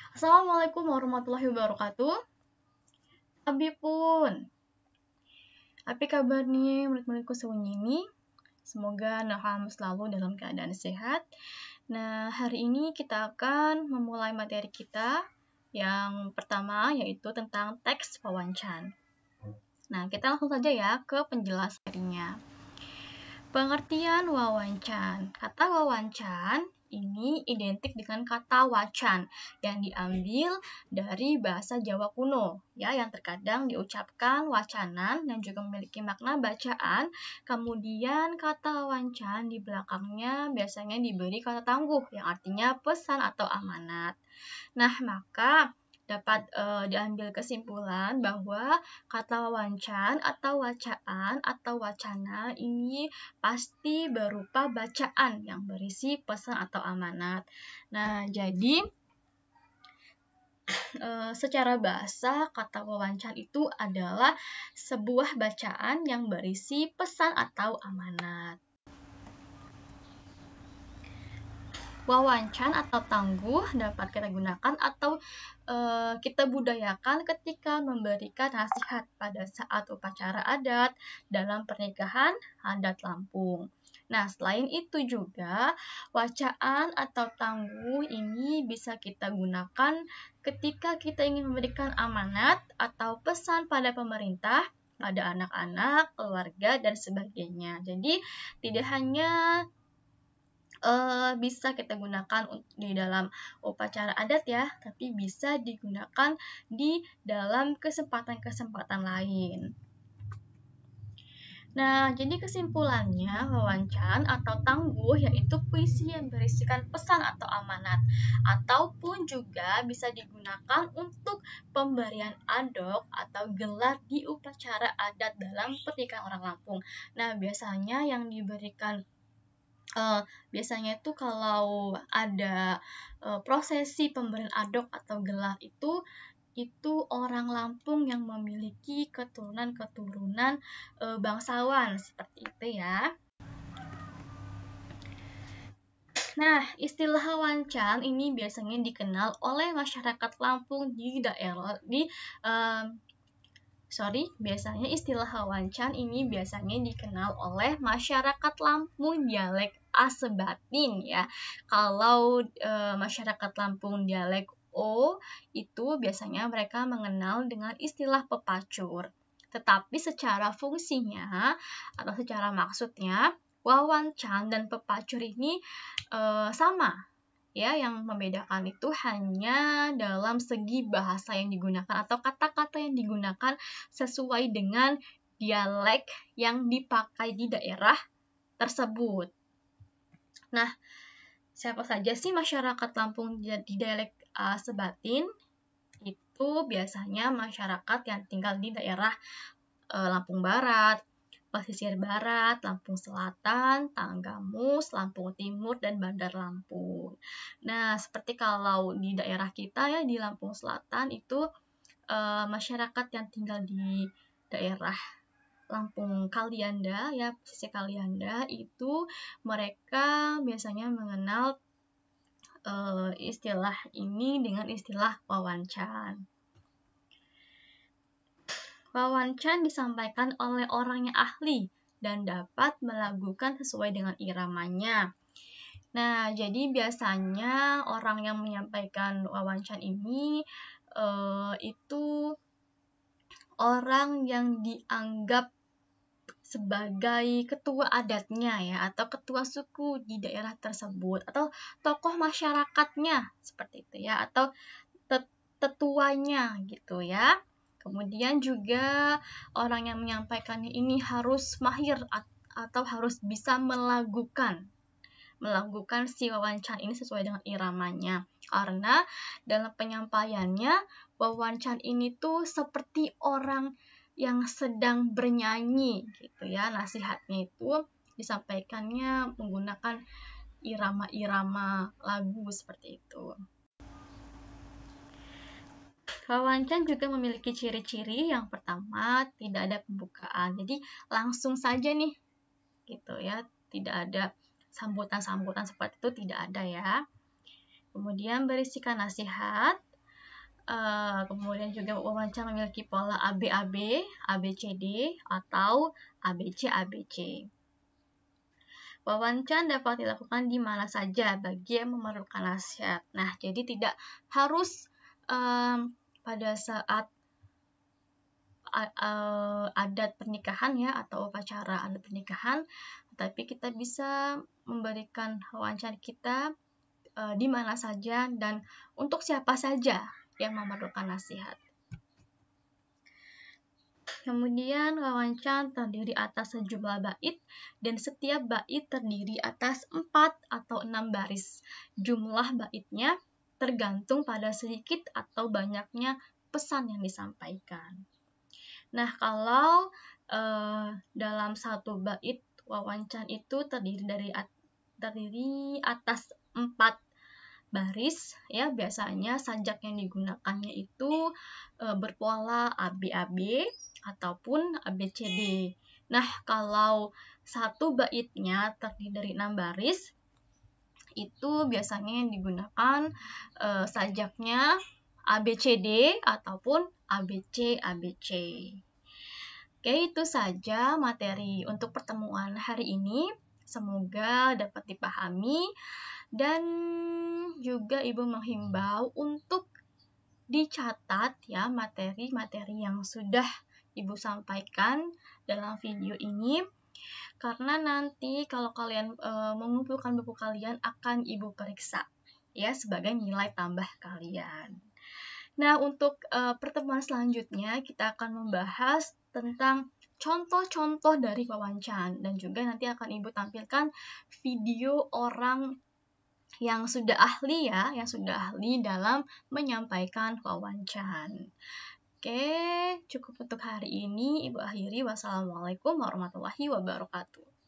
Assalamualaikum warahmatullahi wabarakatuh. Abi pun. Apa kabar nih murid-muridku ini? Semoga naham selalu dalam keadaan sehat. Nah, hari ini kita akan memulai materi kita yang pertama yaitu tentang teks wawancan. Nah, kita langsung saja ya ke penjelasannya. Pengertian wawancan. Kata wawancan ini identik dengan kata wacan yang diambil dari bahasa Jawa kuno, ya, yang terkadang diucapkan wacanan dan juga memiliki makna bacaan. Kemudian kata wawancan di belakangnya biasanya diberi kata tangguh yang artinya pesan atau amanat. Nah, maka dapat diambil kesimpulan bahwa kata wawancan atau wacaan atau wacana ini pasti berupa bacaan yang berisi pesan atau amanat. Nah, jadi secara bahasa kata wawancan itu adalah sebuah bacaan yang berisi pesan atau amanat. Wawancan atau tangguh dapat kita gunakan atau kita budayakan ketika memberikan nasihat pada saat upacara adat dalam pernikahan adat Lampung. Nah, selain itu juga wacaan atau tangguh ini bisa kita gunakan ketika kita ingin memberikan amanat atau pesan pada pemerintah, pada anak-anak, keluarga, dan sebagainya. Jadi, tidak hanya bisa kita gunakan di dalam upacara adat ya, tapi bisa digunakan di dalam kesempatan-kesempatan lain. Nah, jadi kesimpulannya wawancan atau tangguh yaitu puisi yang berisikan pesan atau amanat, ataupun juga bisa digunakan untuk pemberian adok atau gelar di upacara adat dalam pernikahan orang Lampung. Nah, biasanya yang diberikan biasanya itu kalau ada prosesi pemberian adok atau gelar itu orang Lampung yang memiliki keturunan-keturunan bangsawan seperti itu ya. Nah, istilah wawancan ini biasanya dikenal oleh masyarakat Lampung di daerah biasanya istilah wawancan ini biasanya dikenal oleh masyarakat Lampung dialek Asebatin ya. Kalau masyarakat Lampung dialek O itu biasanya mereka mengenal dengan istilah pepacur. Tetapi secara fungsinya atau secara maksudnya wawancan dan pepacur ini sama. Ya, yang membedakan itu hanya dalam segi bahasa yang digunakan atau kata-kata yang digunakan sesuai dengan dialek yang dipakai di daerah tersebut. Nah, siapa saja sih masyarakat Lampung di dialek Sebatin? Itu biasanya masyarakat yang tinggal di daerah Lampung Barat, Pesisir Barat, Lampung Selatan, Tanggamus, Lampung Timur, dan Bandar Lampung. Nah, seperti kalau di daerah kita ya, di Lampung Selatan itu masyarakat yang tinggal di daerah Lampung Kalianda ya, pesisir Kalianda itu mereka biasanya mengenal istilah ini dengan istilah wawancan. Wawancan disampaikan oleh orang yang ahli dan dapat melakukan sesuai dengan iramanya. Nah, jadi biasanya orang yang menyampaikan wawancan ini itu orang yang dianggap sebagai ketua adatnya ya, atau ketua suku di daerah tersebut, atau tokoh masyarakatnya seperti itu ya, atau tetuanya gitu ya. Kemudian juga orang yang menyampaikan ini harus mahir atau harus bisa melakukan si wawancan ini sesuai dengan iramanya. Karena dalam penyampaiannya wawancan ini tuh seperti orang yang sedang bernyanyi gitu ya. Nasihatnya itu disampaikannya menggunakan irama-irama lagu seperti itu. Wawancan juga memiliki ciri-ciri. Yang pertama, tidak ada pembukaan. Jadi langsung saja nih, gitu ya. Tidak ada sambutan-sambutan seperti itu, tidak ada ya. Kemudian berisikan nasihat, Kemudian juga wawancara memiliki pola ABAB, ABCD, atau ABC-ABC. Wawancara dapat dilakukan di mana saja bagi yang memerlukan nasihat. Nah, jadi tidak harus pada saat adat pernikahan ya, atau upacara adat pernikahan, tapi kita bisa memberikan wawancara kita di mana saja dan untuk siapa saja yang memerlukan nasihat. Kemudian wawancara terdiri atas sejumlah bait dan setiap bait terdiri atas 4 atau 6 baris. Jumlah baitnya tergantung pada sedikit atau banyaknya pesan yang disampaikan. Nah, kalau dalam satu bait wawancara itu terdiri atas 4 baris ya, biasanya sajak yang digunakannya itu berpola ABAB ataupun ABCD. Nah, kalau satu baitnya terdiri dari 6 baris, itu biasanya yang digunakan sajaknya ABCD ataupun ABC-ABC. Oke, itu saja materi untuk pertemuan hari ini. Semoga dapat dipahami dan juga Ibu menghimbau untuk dicatat ya materi-materi yang sudah Ibu sampaikan dalam video ini, karena nanti kalau kalian mengumpulkan buku kalian akan Ibu periksa ya sebagai nilai tambah kalian. Nah, untuk pertemuan selanjutnya kita akan membahas tentang contoh-contoh dari wawancara dan juga nanti akan Ibu tampilkan video orang yang sudah ahli ya, yang sudah ahli dalam menyampaikan wawancara. Oke, cukup untuk hari ini. Ibu akhiri. Wassalamualaikum warahmatullahi wabarakatuh.